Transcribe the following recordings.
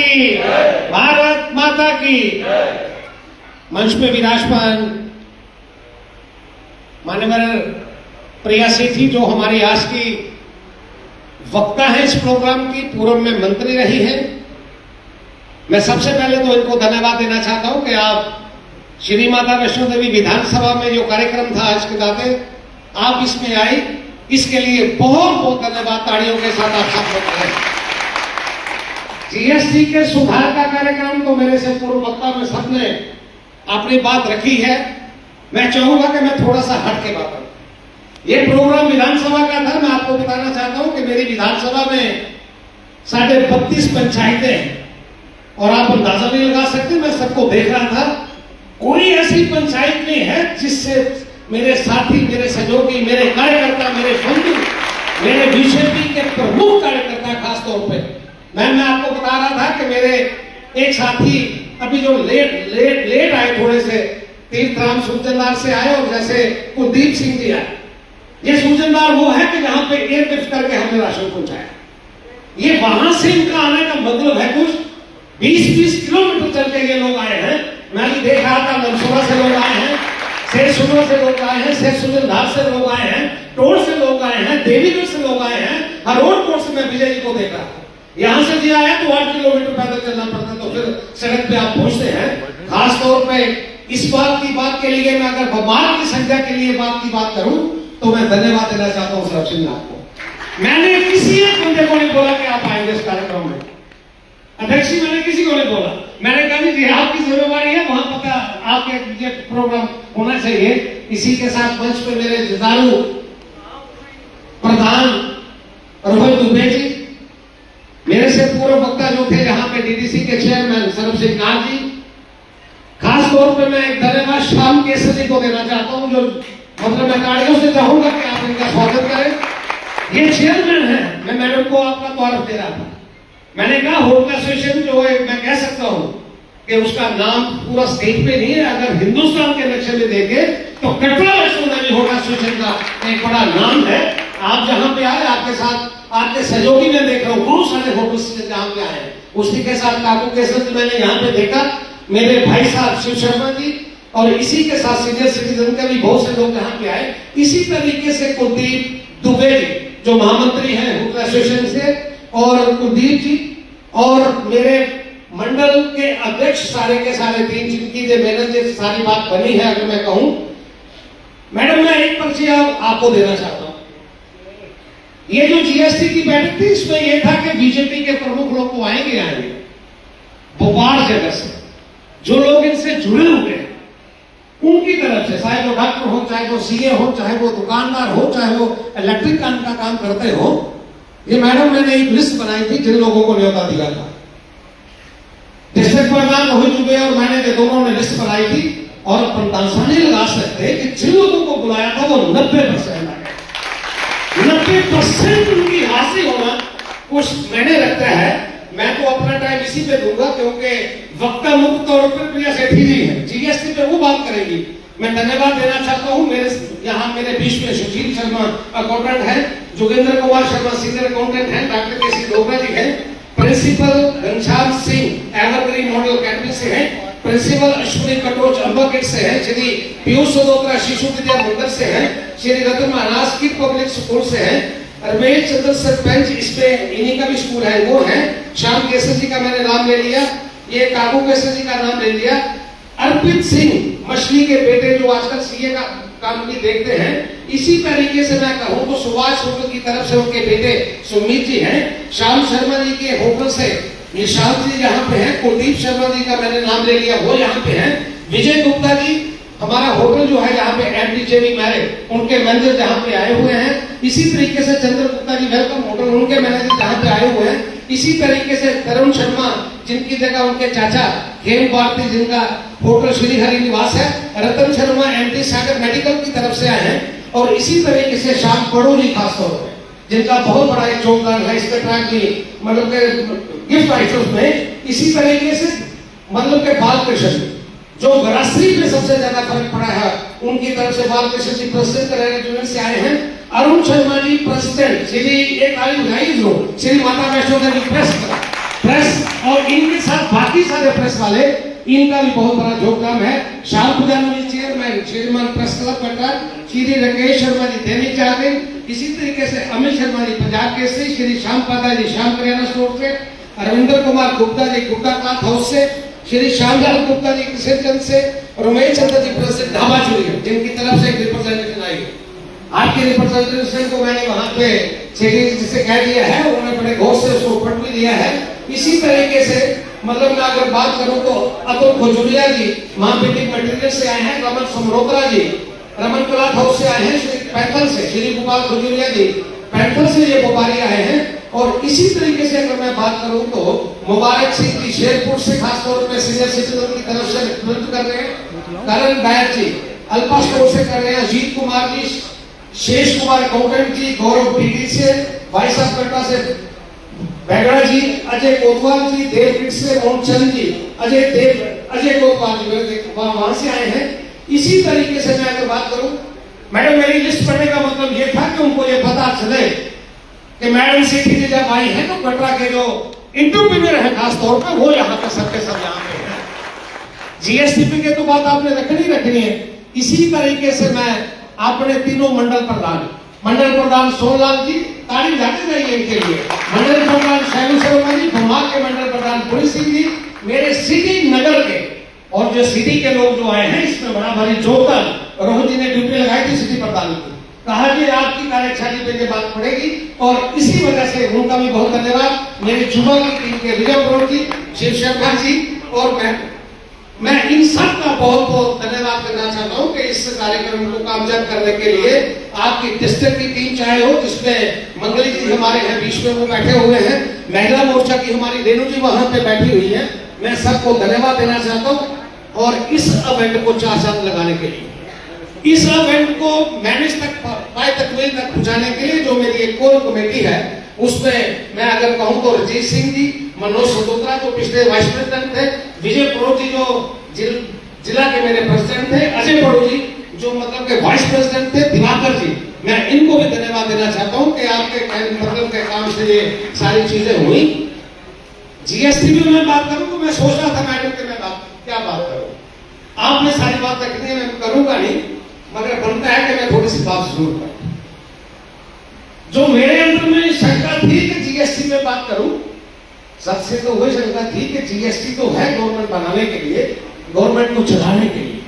की, भारत माता की। मंच में विराजमान मान्यवर प्रिया सेठी जो हमारी आज की वक्ता है इस प्रोग्राम की, पूर्व में मंत्री रही है, मैं सबसे पहले तो इनको धन्यवाद देना चाहता हूं कि आप श्री माता वैष्णो देवी विधानसभा में जो कार्यक्रम था आज के दाते आप इसमें आई, इसके लिए बहुत बहुत धन्यवाद। ताड़ियों के साथ आप सब लोग करें। जीएसटी के सुधार का कार्यक्रम तो मेरे से पूर्व वक्ता में सबने अपनी बात रखी है, मैं चाहूंगा कि मैं थोड़ा सा हट के बात करूं। ये प्रोग्राम विधानसभा का था, मैं आपको बताना चाहता हूं कि मेरी विधानसभा में 32.5 पंचायतें हैं और आप अंदाजा नहीं लगा सकते, मैं सबको देख रहा था, कोई ऐसी पंचायत नहीं है जिससे मेरे साथी, मेरे सहयोगी, मेरे कार्यकर्ता, मेरे बंधु, मेरे बीजेपी के प्रमुख कार्यकर्ता खास तौर पे मैं आपको बता रहा था कि मेरे एक साथी अभी जो लेट आए, थोड़े से तीर्थराम सूजनदार से आए और जैसे कुलदीप सिंह जी आए। ये सूजनदार वो है कि जहां पे एयर लिफ्ट करके हमने राशन पहुंचाया। ये वहां से इनका आने का मतलब है कुछ 20-20 किलोमीटर चल के ये लोग आए हैं। मैं भी देख रहा था, मंसूरा से लोग आए हैं, शेरसुनो से लोग आए हैं, शेर सुजनधार से लोग आए हैं, टोड़ से लोग आए हैं, देवीगढ़ से लोग आए हैं, हरोड़ कोट से मैं विजय जी को देख रहा था। यहां से भी आया तो 8 किलोमीटर पैदल चलना पड़ता, तो फिर सड़क पे आप पहुंचते हैं। खास तौर पे इस बात के लिए मैं अगर बमार की संख्या के लिए बात करूं तो मैं धन्यवाद देना चाहता हूं सरब सिंह आपको। मैंने किसी एक बंदे को नहीं बोला कि आप आएंगे इस कार्यक्रम में, अध्यक्ष जी मैंने किसी को नहीं बोला। मैंने कहा जी आपकी जिम्मेवारी है, वहां पता आपके प्रोग्राम होना चाहिए। इसी के साथ मंच पे मेरे जुदारू प्रधान रोहित दुबे जी, मेरे से पूर्व वक्ता जो थे यहाँ पे डीडीसी के चेयरमैन सरब सिंह नाथ जी, खास तौर पे मैं एक धन्यवाद श्याम केसर जी को देना चाहता हूँ, जो मतलब मैं ताड़ियों से चाहूंगा कि आप इनका स्वागत करें। ये चेयरमैन है, मैं मैडम को आपका तारीफ दे रहा था। मैंने कहा होटल एसोसिएशन जो है, मैं कह सकता हूं कि उसका नाम पूरा स्टेट पे नहीं है, अगर हिंदुस्तान के नक्शे में देखे तो कटरा वैष्णो देवी होटल एसोसिएशन का एक बड़ा नाम है। आप जहां पे आए, आपके साथ आपके सहयोगी मैं देख रहा हूँ, बहुत सारे होटल जहां पे आए, उसी के साथ काकू केसर मैंने यहाँ पे देखा, मेरे भाई साहब शिव शर्मा जी, और इसी के साथ सीनियर सिटीजन के भी बहुत से लोग यहाँ पे आए। इसी तरीके से कुलदीप दुबे जी जो महामंत्री हैं होटल एसोसिएशन से, और कुलदीप जी और मेरे मंडल के अध्यक्ष सारे के सारे 3 जिनकी मैनेजर सारी बात बनी है। अगर मैं कहूं मैडम, मैं एक पर्ची आपको देना चाहता हूं। ये जो जीएसटी की बैठक थी, इसमें यह था कि बीजेपी के प्रमुख लोग को आएंगे भोपाल जगह से, जो लोग इनसे जुड़े हुए हैं उनकी तरफ से, चाहे वो डॉक्टर हो, चाहे वो सीए हो, चाहे वो दुकानदार हो, चाहे वो इलेक्ट्रिक का काम करते हो। ये मैडम मैंने एक लिस्ट बनाई थी जिन लोगों को न्योता दिया था। डिस्ट्रिक्ट प्रधान रोहित दुबे और मैंने दोनों ने लिस्ट बनाई थी, और अपन तानसानी लगा सकते कि जिन लोगों को बुलाया था वो 90% आ गए। 90% उनकी हासिल होना कुछ मैंने लगता है। मैं तो अपना टाइम इसी पे दूंगा क्योंकि वक्ता मुख्य तौर पर प्रिया सेठी जी है, जीएसटी पे वो बात करेंगी। मैं धन्यवाद देना चाहता हूं, यहाँ मेरे बीच में सुशील शर्मा अकाउंटेंट है, जोगेंद्र कुमार शर्मा सीनियर अकाउंटेंट है, doctor K C Dogra ji है, principal Ghanshyam Singh evergreen model academy से है, प्रिंसिपल अश्विनी कटोच अम्बागेट से है, श्री पीयूष सदोत्रा शिशु विद्या मंदिर से है, श्री रतन महाराज की पब्लिक स्कूल से है, रमेश चंद्र सरपंच इसमें इन्हीं का भी स्कूल है वो है, श्याम केसर जी का मैंने नाम ले लिया, ये काबू केसर जी का नाम ले लिया, अर्पित सिंह मछली के बेटे जो आजकल सीए का काम भी देखते हैं। इसी तरीके से मैं कहूं तो सुभाष होटल की तरफ से उनके बेटे सुमित जी हैं, श्याम शर्मा जी के होटल से निशांत जी यहाँ पे हैं, कुलदीप शर्मा जी का मैंने नाम ले लिया वो यहाँ पे हैं, विजय गुप्ता जी हमारा होटल जो है यहाँ पे एमडीजेवी मैरिज उनके मैनेजर जहाँ पे आए हुए हैं। इसी तरीके से चंद्र गुप्ता जी वेलकम होटल उनके मैनेजर जहाँ पे आए हुए हैं। इसी तरीके से तरुण शर्मा जिनकी जगह उनके चाचा हेम भारती जिनका होटल श्री हरि निवास है, रतन शर्मा एमडी सागर मेडिकल की तरफ से आए हैं, और इसी तरीके से श्याम पड़ो जी खास तौर पर जिनका बहुत बड़ा एक योगदान है इसके ट्रैक की मतलब के गिफ्ट आइटम्स में। इसी तरीके से मतलब के बालकृष्ण जो ग्रासरी पे सबसे ज्यादा फर्क पड़ा है उनकी तरफ से बालकृष्ण जी प्रेसिडेंट से आए हैं, अरुण शर्मा जी प्रेसिडेंट श्री एक आयु जो श्री माता वैष्णो देवी प्रेस और इनके बाकी सारे प्रेस वाले, इनका भी बहुत बड़ा योगदान है। श्याम पुजारी जी चेयरमैन, श्रीमान प्रेस क्लब कटर, श्री राकेश शर्मा जी दैनिक जागरण, इसी तरीके से अमित शर्मा जी पंजाब केसरी, श्री श्याम पादा जी श्याम करियाना स्टोर से, अरविंदर कुमार गुप्ता जी गुप्ता क्लॉथ हाउस से, श्री श्यामलाल गुप्ता जी किशनगंज से, और उमेश चंद्र जी प्रेसिडेंट ढाबा चुरी, जिनकी तरफ से एक रिप्रेजेंटेशन आई है। आपके रिप्रेजेंटेशन को मैंने वहां पे सेक्रेटरी से कह दिया है, उन्होंने बड़े गौर से उसको पढ़ भी दिया है। इसी तरीके से मतलब मैं अगर बात करूं तो अतुल खजूरिया जी वहां बिल्डिंग मटेरियल से आए हैं, रमन समरोत्रा जी रमन क्लॉथ हाउस से आए हैं, श्री पैंथल से श्री गोपाल खजूरिया जी पैंथल से ये व्यापारी आए हैं। और इसी तरीके से अगर मैं बात करूं तो मुबारक सिंह जी शेरपुर से खास तौर पे सीनियर सिटीजन की तरफ से रिप्रेजेंट कर रहे हैं, करण बैर जी अल्पा स्टोर से कर रहे हैं, अजीत कुमार जी, शेष कुमार अकाउंटेंट जी, गौरव डीडी से, वाइस कलकत्ता से बेगड़ा जी, अजय कोतवाल जी, देवगढ़ से मोहनचंद जी, अजय कोतवाल जी वहां से आए हैं। इसी तरीके से मैं अगर बात करूं, मैडम मेरी लिस्ट पढ़ने का मतलब ये था कि उनको ये पता चले कि मैडम सिटी जी जब आई है तो कटरा के जो इंटरप्रीनियर है खास तौर पर वो यहाँ पे सबके सब यहाँ पे है। जीएसटीपी के तो बात आपने रखनी है। इसी तरीके से मैं अपने तीनों मंडल प्रधान सोनलाल जी, ताली बजाते जाइए इनके लिए, मंडल प्रधान शैलू शर्मा जी, भमा के मंडल प्रधान पुरी सिंह जी, मेरे सिटी नगर के और जो सिटी के लोग जो आए हैं इसमें बड़ा भारी योगदान। रोहित जी ने ड्यूटी लगाई थी सिटी प्रधान की, कहा जी आपकी कार्यशैली पे ये बात पड़ेगी और इसी वजह से उनका भी बहुत धन्यवाद। मेरी जुमा की टीम के विजय प्रो जी, शिव शर्मा जी और मैं इन सब का बहुत बहुत धन्यवाद करना चाहता हूं कि इस कार्यक्रम को कामयाब करने के लिए आपकी डिस्ट्रिक्ट की टीम चाहे हो, जिसमें मंगली जी हमारे हैं बीच में वो बैठे हुए हैं, महिला मोर्चा की हमारी रेणु जी वहां पे बैठी हुई है, मैं सबको धन्यवाद देना चाहता हूं। और इस इवेंट को 4 चांद लगाने के लिए, इस इवेंट को मैनेज तक पाए तकमील तक पहुंचाने के लिए जो मेरी एक कोर कमेटी है, उसमें मैं अगर कहूं तो रजीत सिंह जी, मनोज सतोत्रा जो पिछले वाइस प्रेसिडेंट थे, विजय प्रो जी जो जिला के मेरे प्रेसिडेंट थे, अजय प्रो जी जो मतलब के वाइस प्रेसिडेंट थे, दिवाकर जी, मैं इनको भी धन्यवाद देना चाहता हूं कि आपके मतलब के काम से ये सारी चीजें हुई। जीएसटी में मैं बात करूं तो मैं सोच रहा था मैडम कि मैं क्या बात करूं, आपने सारी बात रखनी है, मैं करूंगा नहीं, मगर बनता है कि मैं थोड़ी सी बात जरूर करूं। जो मेरे अंदर में शंका थी कि जीएसटी में बात करूं, सबसे तो वही शंका थी कि जीएसटी तो है गवर्नमेंट बनाने के लिए, गवर्नमेंट को चलाने के लिए,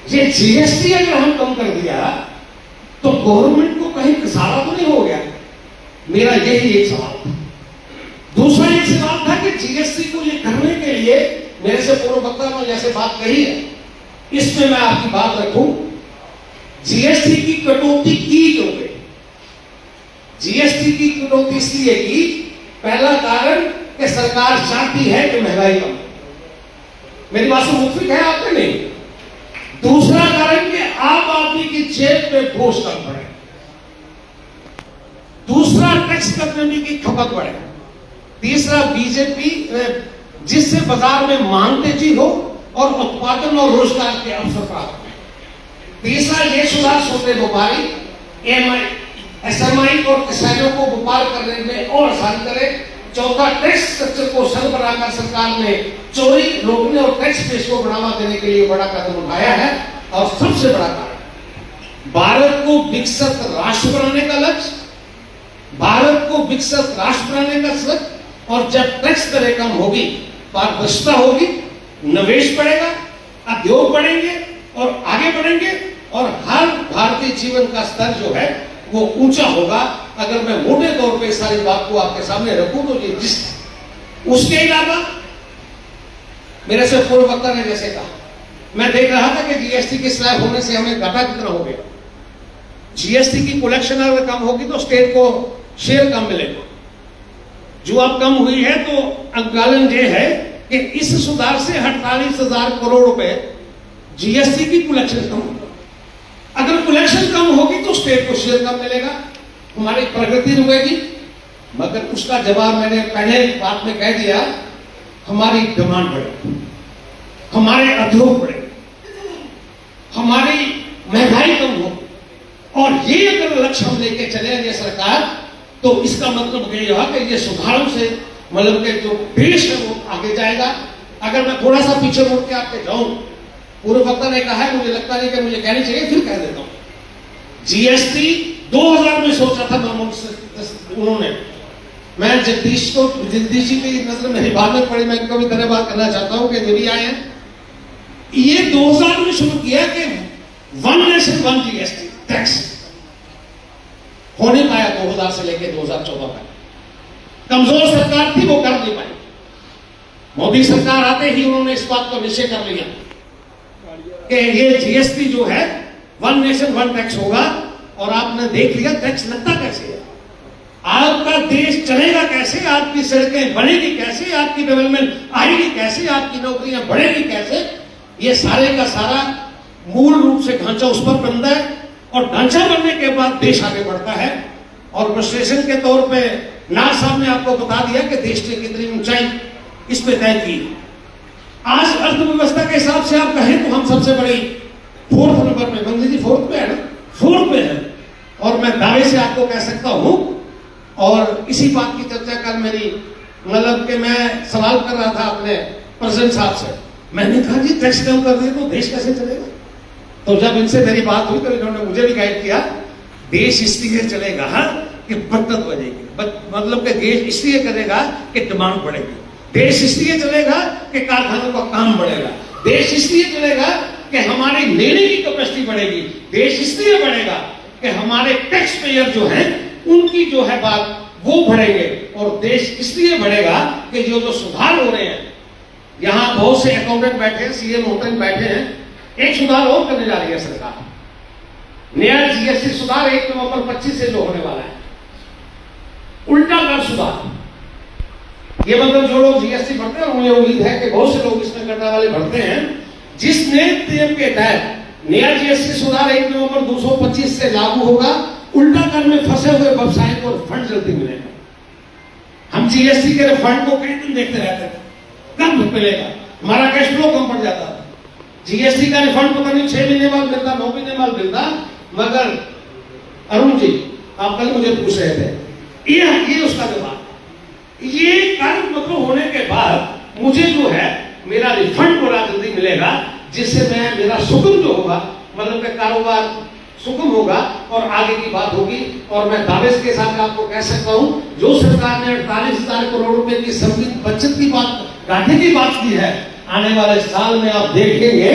ये जीएसटी अगर हम कम कर दिया तो गवर्नमेंट को कहीं कसारा तो नहीं हो गया, मेरा यही एक सवाल था। दूसरा ये सवाल था कि जीएसटी को ये करने के लिए मेरे से पूर्व वक्ता ने जैसे बात कही है, इसमें मैं आपकी बात रखूं, जीएसटी की कटौती की क्यों गई? जीएसटी की कटौती इसलिए की, पहला कारण कि सरकार चाहती है कि महंगाई कम। मेरी बात से मुतफिक है आपके? नहीं। दूसरा कारण कि आम आदमी की जेब में बोझ कम पड़े, दूसरा टैक्स करने की खपत बढ़े, तीसरा बीजेपी जिससे बाजार में मांग तेजी हो और उत्पादन और रोजगार के अवसर प्राप्त हो, तीसरा ये सुधार छोटे व्यापारी, एसएमई और किसानों को व्यापार करने में और आसान करे, चौथा टैक्स स्ट्रक्चर को सरल बनाकर सरकार ने चोरी रोकने और टैक्स बेस को बढ़ावा देने के लिए बड़ा कदम उठाया है। और सबसे बड़ा कारण, भारत को विकसित राष्ट्र बनाने का लक्ष्य, भारत को विकसित राष्ट्र बनाने का लक्ष्य, और जब टैक्स दरें कम होगी, पारदर्शिता होगी, निवेश बढ़ेगा, उद्योग बढ़ेंगे और आगे बढ़ेंगे, और हर भारतीय जीवन का स्तर जो है वो ऊंचा होगा। अगर मैं मोटे तौर पे सारी बात को आपके सामने रखूं तो ये जिस उसके अलावा मेरे से पूर्व वक्ता ने जैसे कहा, मैं देख रहा था कि जीएसटी के स्लैब होने से हमें घाटा कितना हो गया। जीएसटी की कलेक्शन अगर कम होगी तो स्टेट को शेयर कम मिलेगा, जो अब कम हुई है, तो अंकलन ये है कि इस सुधार से 48,000 करोड़ रुपए जीएसटी की कलेक्शन कम होगी। अगर कलेक्शन कम होगी तो स्टेट को शेयर कम मिलेगा, हमारी प्रगति रुकेगी। मगर उसका जवाब मैंने पहले बात में कह दिया, हमारी डिमांड बढ़ेगी, हमारे उद्योग बढ़ेंगे, हमारी महंगाई कम होगी, और ये अगर लक्ष्य हम लेके चले ये सरकार, तो इसका मतलब ये हुआ कि ये सुधारों से मतलब के जो देश है वो आगे जाएगा। अगर मैं थोड़ा सा पीछे मुड़ के आपके जाऊं, पूर्व वक्ता ने कहा है, मुझे लगता नहीं कि मुझे कहनी चाहिए, फिर कह देता हूं। जीएसटी 2000 में सोचा था उन्होंने। मैं जगदीश जी की नजर मेरी बात में पड़ी, मैं इनको भी धन्यवाद करना चाहता हूं कि जो भी आए हैं। ये 2000 में शुरू किया कि one nation one GST tax हो नहीं पाया 2000 से लेकर 2014 तक। कमजोर सरकार थी, वो कर नहीं पाई। मोदी सरकार आते ही उन्होंने इस बात को निश्चय कर लिया कि ये जीएसटी जो है वन नेशन वन टैक्स होगा। और आपने देख लिया टैक्स लगता कैसे है, आपका देश चलेगा कैसे, आपकी सड़कें बनेगी कैसे, आपकी डेवलपमेंट आएगी कैसे, आपकी नौकरियां बढ़ेगी कैसे, ये सारे का सारा मूल रूप से ढांचा उस पर बनता है। और ढांचा बनने के बाद देश आगे बढ़ता है। और प्रश्लेषण के तौर पे नाथ साहब ने आपको बता दिया कि देश ने कितनी ऊंचाई इस पे तय की। आज अर्थव्यवस्था के हिसाब से आप कहें तो हम सबसे बड़ी 4th नंबर में, मंदिर जी 4th पे है ना, 4th पे है। और मैं दावे से आपको कह सकता हूं, और इसी बात की चर्चा कल मेरी मतलब कि मैं सवाल कर रहा था अपने प्रेसिडेंट साहब से, मैंने कहा जी टैक्स कम कर दिए तो देश कैसे चलेगा। तो जब इनसे मेरी बात हुई तो इन्होंने मुझे भी गाइड किया, देश इसलिए चलेगा कि बचत बढ़ेगी, मतलब कि देश इसलिए करेगा कि डिमांड बढ़ेगी, देश इसलिए चलेगा कि कारखानों का काम बढ़ेगा, देश इसलिए चलेगा कि हमारी लेने की कैपेसिटी बढ़ेगी, देश इसलिए बढ़ेगा कि हमारे टैक्स पेयर जो हैं उनकी जो है बात वो बढ़ेंगे। और देश इसलिए बढ़ेगा कि जो सुधार हो रहे हैं, यहां बहुत से अकाउंटेंट बैठे हैं, सीए अकाउंटेंट बैठे हैं, एक सुधार और करने जा रही है सरकार। नया जीएसटी सुधार 1 नवंबर 25 से जो होने वाला है, उल्टा कर सुधार। ये मतलब जो लोग जीएसटी भरते हैं, मुझे उम्मीद है कि बहुत से लोग इसमें करने वाले भरते हैं, जिस नए नियम के तहत नया जीएसटी सुधार 1 नवंबर 225 से लागू होगा, उल्टा कर में फंसे हुए व्यवसाय को फंड जल्दी मिलेगा। हम जीएसटी के फंड को कई दिन देखते रहते थे, कब मिलेगा, हमारा कैश फ्लो कम पड़ जाता था। जीएसटी का रिफंड पता नहीं 6 महीने बाद मिलता, 9 महीने बाद मिलता। मगर अरुण जी आप कल मुझे पूछ रहे थे, ये उसका जवाब। ये कर मतलब होने के बाद मुझे जो है मेरा रिफंड बड़ा जल्दी मिलेगा, जिससे मैं मेरा सुगम जो होगा, मतलब कि कारोबार सुगम होगा और आगे की बात होगी। और मैं दावे के साथ आपको कह सकता हूं, जो सरकार ने 48,000 करोड़ रुपए की संवित बचत की बात, घाटे की बात की है, आने वाले साल में आप देखेंगे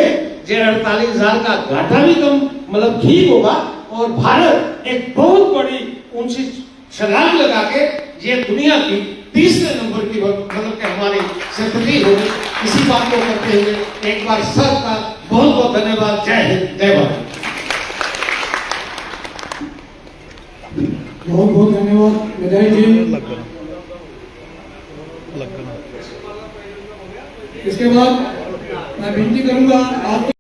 जो 48,000 का घाटा भी कम मतलब ठीक होगा। और भारत एक बहुत बड़ी ऊंची छलांग लगा के ये दुनिया की 3रे नंबर की मतलब कि हमारी संस्कृति होगी। इसी बात को करते हुए एक बार सबका बहुत बहुत धन्यवाद। जय हिंद, जय भारत। बहुत बहुत धन्यवाद विधायक जी। इसके बाद मैं विनती करूंगा आप